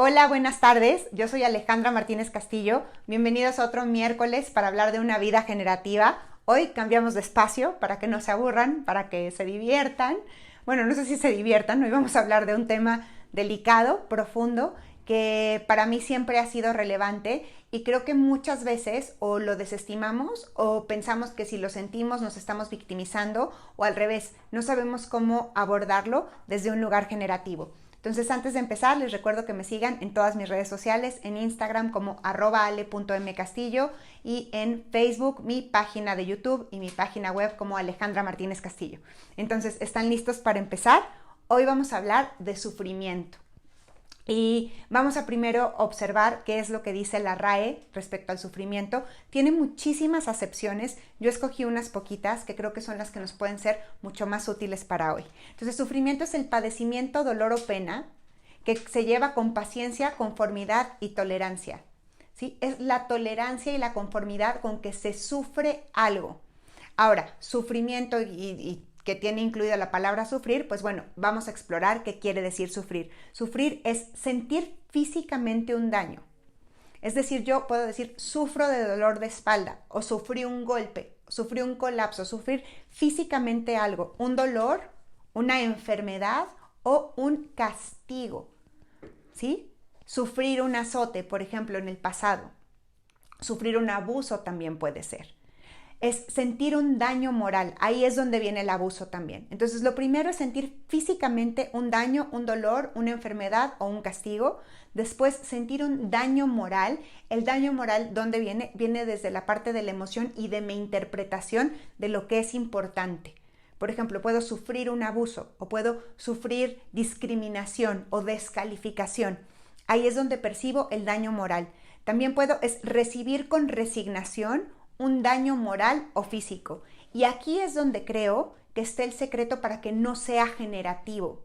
Hola, buenas tardes. Yo soy Alejandra Martínez Castillo. Bienvenidos a otro miércoles para hablar de una vida generativa. Hoy cambiamos de espacio para que no se aburran, para que se diviertan. Bueno, no sé si se diviertan. Hoy vamos a hablar de un tema delicado, profundo, que para mí siempre ha sido relevante y creo que muchas veces o lo desestimamos o pensamos que si lo sentimos nos estamos victimizando o al revés, no sabemos cómo abordarlo desde un lugar generativo. Entonces, antes de empezar, les recuerdo que me sigan en todas mis redes sociales, en Instagram como @ale.mcastillo y en Facebook, mi página de YouTube y mi página web como Alejandra Martínez Castillo. Entonces, ¿están listos para empezar? Hoy vamos a hablar de sufrimiento. Y vamos a primero observar qué es lo que dice la RAE respecto al sufrimiento. Tiene muchísimas acepciones. Yo escogí unas poquitas que creo que son las que nos pueden ser mucho más útiles para hoy. Entonces, sufrimiento es el padecimiento, dolor o pena que se lleva con paciencia, conformidad y tolerancia. ¿Sí? Es la tolerancia y la conformidad con que se sufre algo. Ahora, sufrimiento y que tiene incluida la palabra sufrir, pues bueno, vamos a explorar qué quiere decir sufrir. Sufrir es sentir físicamente un daño. Es decir, yo puedo decir sufro de dolor de espalda o sufrí un golpe, sufrí un colapso, sufrir físicamente algo, un dolor, una enfermedad o un castigo. ¿Sí? Sufrir un azote, por ejemplo, en el pasado. Sufrir un abuso también puede ser. Es sentir un daño moral. Ahí es donde viene el abuso también. Entonces, lo primero es sentir físicamente un daño, un dolor, una enfermedad o un castigo. Después, sentir un daño moral. El daño moral, ¿dónde viene? Viene desde la parte de la emoción y de mi interpretación de lo que es importante. Por ejemplo, puedo sufrir un abuso o puedo sufrir discriminación o descalificación. Ahí es donde percibo el daño moral. También es recibir con resignación un daño moral o físico. Y aquí es donde creo que está el secreto para que no sea generativo.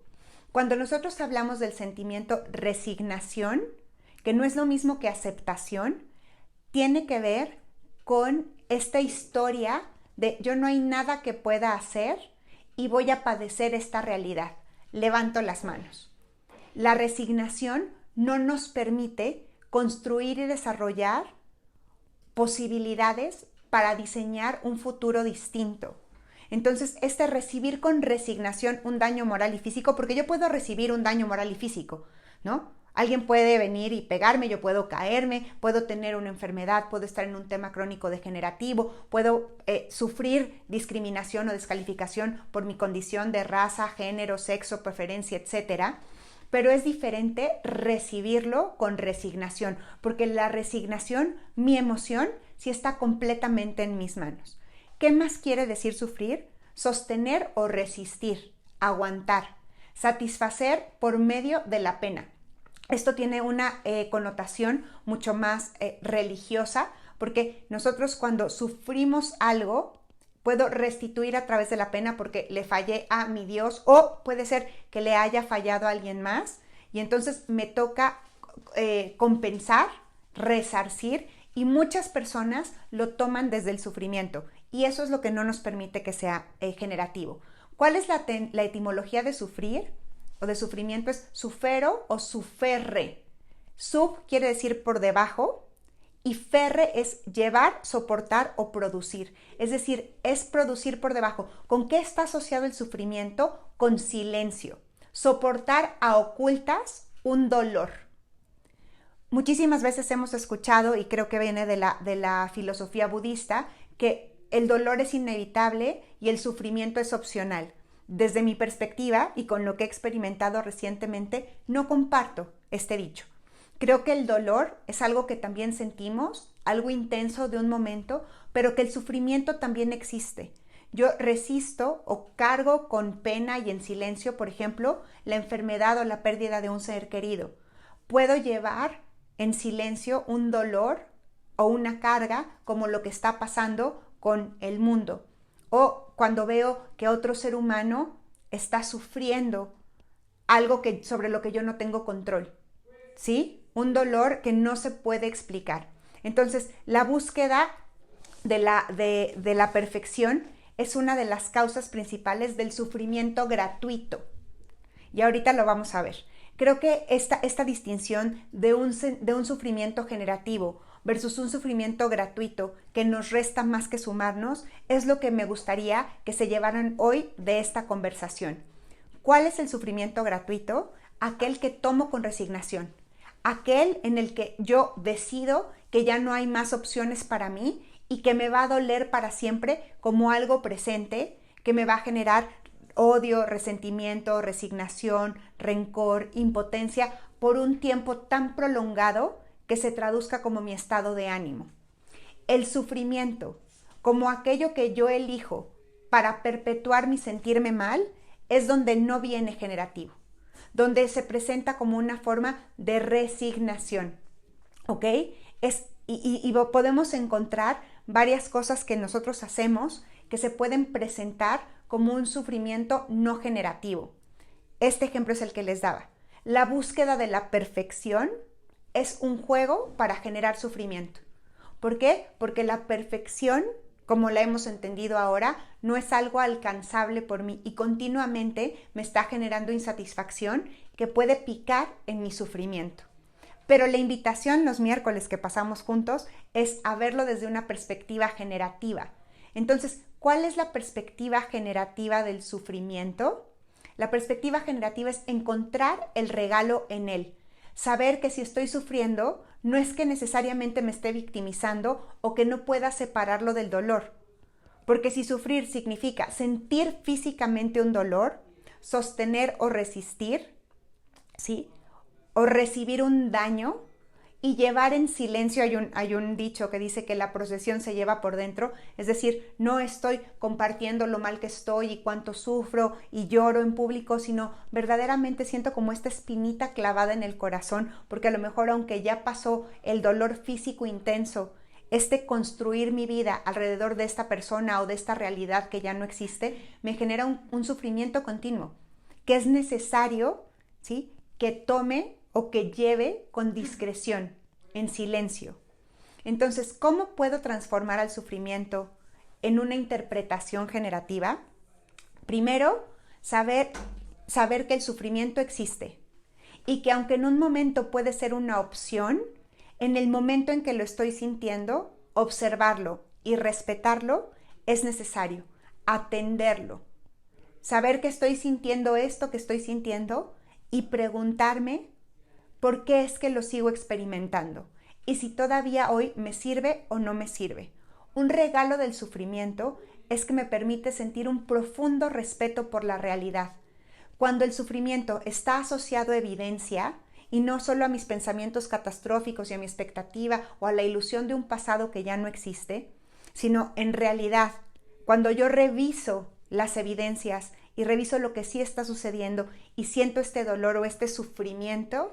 Cuando nosotros hablamos del sentimiento resignación, que no es lo mismo que aceptación, tiene que ver con esta historia de yo no hay nada que pueda hacer y voy a padecer esta realidad. Levanto las manos. La resignación no nos permite construir y desarrollar posibilidades para diseñar un futuro distinto. Entonces, recibir con resignación un daño moral y físico, porque yo puedo recibir un daño moral y físico, ¿no? Alguien puede venir y pegarme, yo puedo caerme, puedo tener una enfermedad, puedo estar en un tema crónico degenerativo, puedo sufrir discriminación o descalificación por mi condición de raza, género, sexo, preferencia, etcétera. Pero es diferente recibirlo con resignación, porque la resignación, mi emoción, sí está completamente en mis manos. ¿Qué más quiere decir sufrir? Sostener o resistir, aguantar, satisfacer por medio de la pena. Esto tiene una connotación mucho más religiosa, porque nosotros cuando sufrimos algo, puedo restituir a través de la pena porque le fallé a mi Dios o puede ser que le haya fallado a alguien más y entonces me toca compensar, resarcir y muchas personas lo toman desde el sufrimiento y eso es lo que no nos permite que sea generativo. ¿Cuál es la etimología de sufrir o de sufrimiento? Es sufero o suferre. Sub quiere decir por debajo. Y ferre es llevar, soportar o producir. Es decir, es producir por debajo. ¿Con qué está asociado el sufrimiento? Con silencio. Soportar a ocultas un dolor. Muchísimas veces hemos escuchado, y creo que viene de la filosofía budista, que el dolor es inevitable y el sufrimiento es opcional. Desde mi perspectiva y con lo que he experimentado recientemente, no comparto este dicho. Creo que el dolor es algo que también sentimos, algo intenso de un momento, pero que el sufrimiento también existe. Yo resisto o cargo con pena y en silencio, por ejemplo, la enfermedad o la pérdida de un ser querido. Puedo llevar en silencio un dolor o una carga como lo que está pasando con el mundo. O cuando veo que otro ser humano está sufriendo algo sobre lo que yo no tengo control. ¿Sí? Un dolor que no se puede explicar. Entonces, la búsqueda de la perfección es una de las causas principales del sufrimiento gratuito. Y ahorita lo vamos a ver. Creo que esta distinción de un sufrimiento generativo versus un sufrimiento gratuito que nos resta más que sumarnos es lo que me gustaría que se llevaran hoy de esta conversación. ¿Cuál es el sufrimiento gratuito? Aquel que tomo con resignación, aquel en el que yo decido que ya no hay más opciones para mí y que me va a doler para siempre como algo presente, que me va a generar odio, resentimiento, resignación, rencor, impotencia por un tiempo tan prolongado que se traduzca como mi estado de ánimo. El sufrimiento, como aquello que yo elijo para perpetuar mi sentirme mal, es donde no viene generativo, donde se presenta como una forma de resignación, ¿ok? Y podemos encontrar varias cosas que nosotros hacemos que se pueden presentar como un sufrimiento no generativo. Este ejemplo es el que les daba. La búsqueda de la perfección es un juego para generar sufrimiento. ¿Por qué? Porque la perfección, como la hemos entendido ahora, no es algo alcanzable por mí y continuamente me está generando insatisfacción que puede picar en mi sufrimiento. Pero la invitación los miércoles que pasamos juntos es a verlo desde una perspectiva generativa. Entonces, ¿cuál es la perspectiva generativa del sufrimiento? La perspectiva generativa es encontrar el regalo en él. Saber que si estoy sufriendo, no es que necesariamente me esté victimizando o que no pueda separarlo del dolor. Porque si sufrir significa sentir físicamente un dolor, sostener o resistir, ¿sí?, o recibir un daño y llevar en silencio, hay un dicho que dice que la procesión se lleva por dentro, es decir, no estoy compartiendo lo mal que estoy y cuánto sufro y lloro en público, sino verdaderamente siento como esta espinita clavada en el corazón, porque a lo mejor aunque ya pasó el dolor físico intenso, construir mi vida alrededor de esta persona o de esta realidad que ya no existe, me genera un sufrimiento continuo, que es necesario, ¿sí?, que tome o que lleve con discreción, en silencio. Entonces, ¿cómo puedo transformar al sufrimiento en una interpretación generativa? Primero, saber que el sufrimiento existe y que aunque en un momento puede ser una opción, en el momento en que lo estoy sintiendo, observarlo y respetarlo es necesario, atenderlo. Saber que estoy sintiendo esto que estoy sintiendo y preguntarme ¿por qué es que lo sigo experimentando? Y si todavía hoy me sirve o no me sirve. Un regalo del sufrimiento es que me permite sentir un profundo respeto por la realidad. Cuando el sufrimiento está asociado a evidencia y no solo a mis pensamientos catastróficos y a mi expectativa o a la ilusión de un pasado que ya no existe, sino en realidad, cuando yo reviso las evidencias y reviso lo que sí está sucediendo y siento este dolor o este sufrimiento,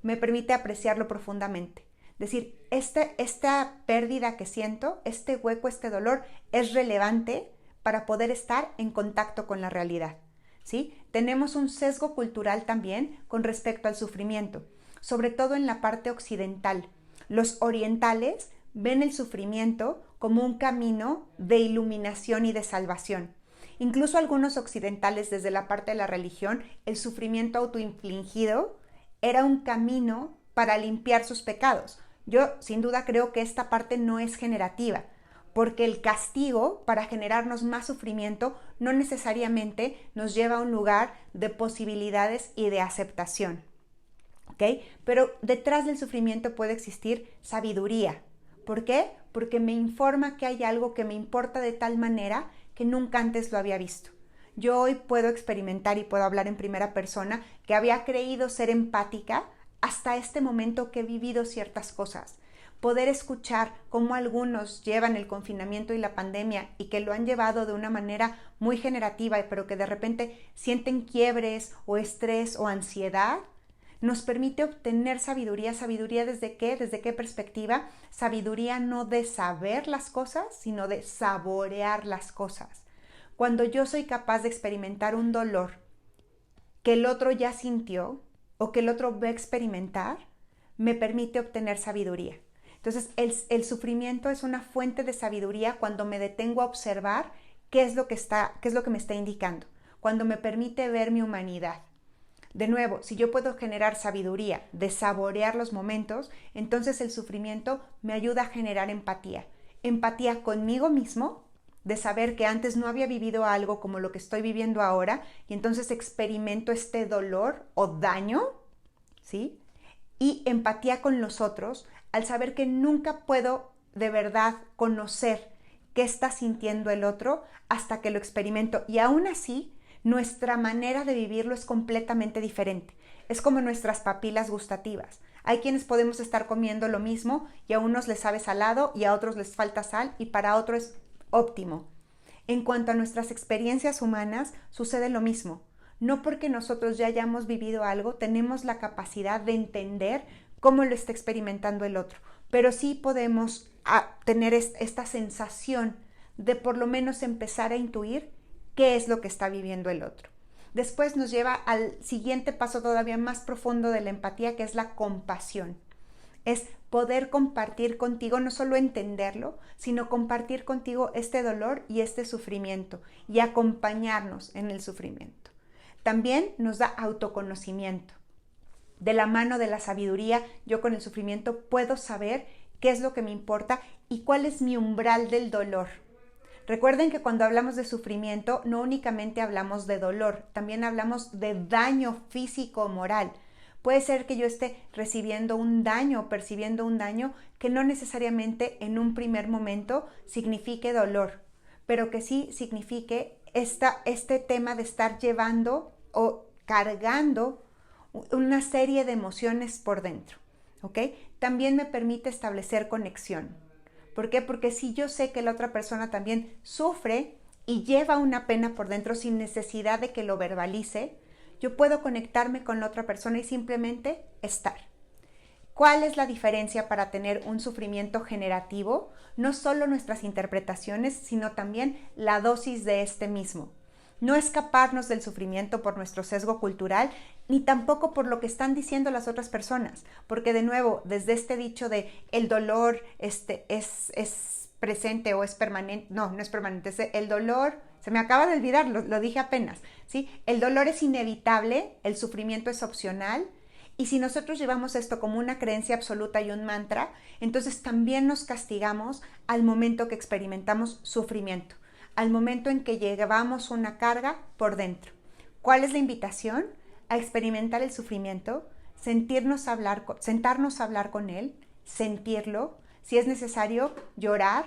me permite apreciarlo profundamente. Decir, esta pérdida que siento, este hueco, este dolor, es relevante para poder estar en contacto con la realidad, ¿sí? Tenemos un sesgo cultural también con respecto al sufrimiento, sobre todo en la parte occidental. Los orientales ven el sufrimiento como un camino de iluminación y de salvación. Incluso algunos occidentales, desde la parte de la religión, el sufrimiento autoinfligido era un camino para limpiar sus pecados. Yo sin duda creo que esta parte no es generativa, porque el castigo para generarnos más sufrimiento no necesariamente nos lleva a un lugar de posibilidades y de aceptación, ¿ok? Pero detrás del sufrimiento puede existir sabiduría. ¿Por qué? Porque me informa que hay algo que me importa de tal manera que nunca antes lo había visto. Yo hoy puedo experimentar y puedo hablar en primera persona que había creído ser empática hasta este momento que he vivido ciertas cosas. Poder escuchar cómo algunos llevan el confinamiento y la pandemia y que lo han llevado de una manera muy generativa, pero que de repente sienten quiebres o estrés o ansiedad, nos permite obtener sabiduría. ¿Sabiduría desde qué? ¿Desde qué perspectiva? Sabiduría no de saber las cosas, sino de saborear las cosas. Cuando yo soy capaz de experimentar un dolor que el otro ya sintió o que el otro va a experimentar, me permite obtener sabiduría. Entonces, el sufrimiento es una fuente de sabiduría cuando me detengo a observar qué es lo que me está indicando, cuando me permite ver mi humanidad. De nuevo, si yo puedo generar sabiduría de saborear los momentos, entonces el sufrimiento me ayuda a generar empatía. Empatía conmigo mismo, de saber que antes no había vivido algo como lo que estoy viviendo ahora y entonces experimento este dolor o daño, ¿sí? Y empatía con los otros al saber que nunca puedo de verdad conocer qué está sintiendo el otro hasta que lo experimento. Y aún así, nuestra manera de vivirlo es completamente diferente. Es como nuestras papilas gustativas. Hay quienes podemos estar comiendo lo mismo y a unos les sabe salado y a otros les falta sal y para otros es óptimo. En cuanto a nuestras experiencias humanas, sucede lo mismo. No porque nosotros ya hayamos vivido algo, tenemos la capacidad de entender cómo lo está experimentando el otro, pero sí podemos tener esta sensación de por lo menos empezar a intuir qué es lo que está viviendo el otro. Después nos lleva al siguiente paso todavía más profundo de la empatía, que es la compasión. Es poder compartir contigo, no solo entenderlo, sino compartir contigo este dolor y este sufrimiento y acompañarnos en el sufrimiento. También nos da autoconocimiento. De la mano de la sabiduría, yo con el sufrimiento puedo saber qué es lo que me importa y cuál es mi umbral del dolor. Recuerden que cuando hablamos de sufrimiento, no únicamente hablamos de dolor, también hablamos de daño físico o moral. Puede ser que yo esté recibiendo un daño o percibiendo un daño que no necesariamente en un primer momento signifique dolor, pero que sí signifique este tema de estar llevando o cargando una serie de emociones por dentro, ¿ok? También me permite establecer conexión. ¿Por qué? Porque si yo sé que la otra persona también sufre y lleva una pena por dentro sin necesidad de que lo verbalice, yo puedo conectarme con la otra persona y simplemente estar. ¿Cuál es la diferencia para tener un sufrimiento generativo? No solo nuestras interpretaciones, sino también la dosis de este mismo. No escaparnos del sufrimiento por nuestro sesgo cultural, ni tampoco por lo que están diciendo las otras personas, porque de nuevo, desde este dicho de el dolor es presente o es permanente, no es permanente, el dolor, se me acaba de olvidar, lo dije apenas, ¿sí? El dolor es inevitable, el sufrimiento es opcional, y si nosotros llevamos esto como una creencia absoluta y un mantra, entonces también nos castigamos al momento que experimentamos sufrimiento, al momento en que llevamos una carga por dentro. ¿Cuál es la invitación? A experimentar el sufrimiento, sentarnos a hablar con él, sentirlo, si es necesario llorar,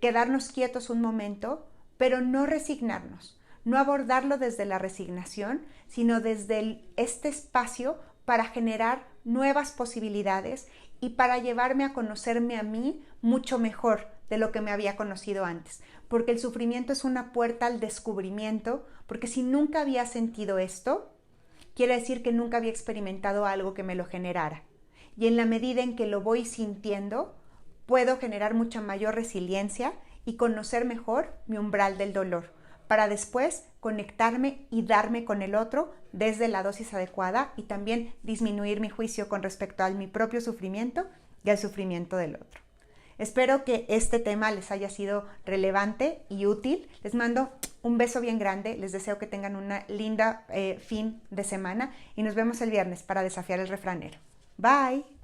quedarnos quietos un momento, pero no resignarnos, no abordarlo desde la resignación, sino desde este espacio para generar nuevas posibilidades y para llevarme a conocerme a mí mucho mejor de lo que me había conocido antes, porque el sufrimiento es una puerta al descubrimiento, porque si nunca había sentido esto, quiere decir que nunca había experimentado algo que me lo generara. Y en la medida en que lo voy sintiendo, puedo generar mucha mayor resiliencia y conocer mejor mi umbral del dolor, para después conectarme y darme con el otro desde la dosis adecuada y también disminuir mi juicio con respecto a mi propio sufrimiento y al sufrimiento del otro. Espero que este tema les haya sido relevante y útil. Les mando un beso bien grande. Les deseo que tengan una linda fin de semana y nos vemos el viernes para desafiar el refranero. Bye.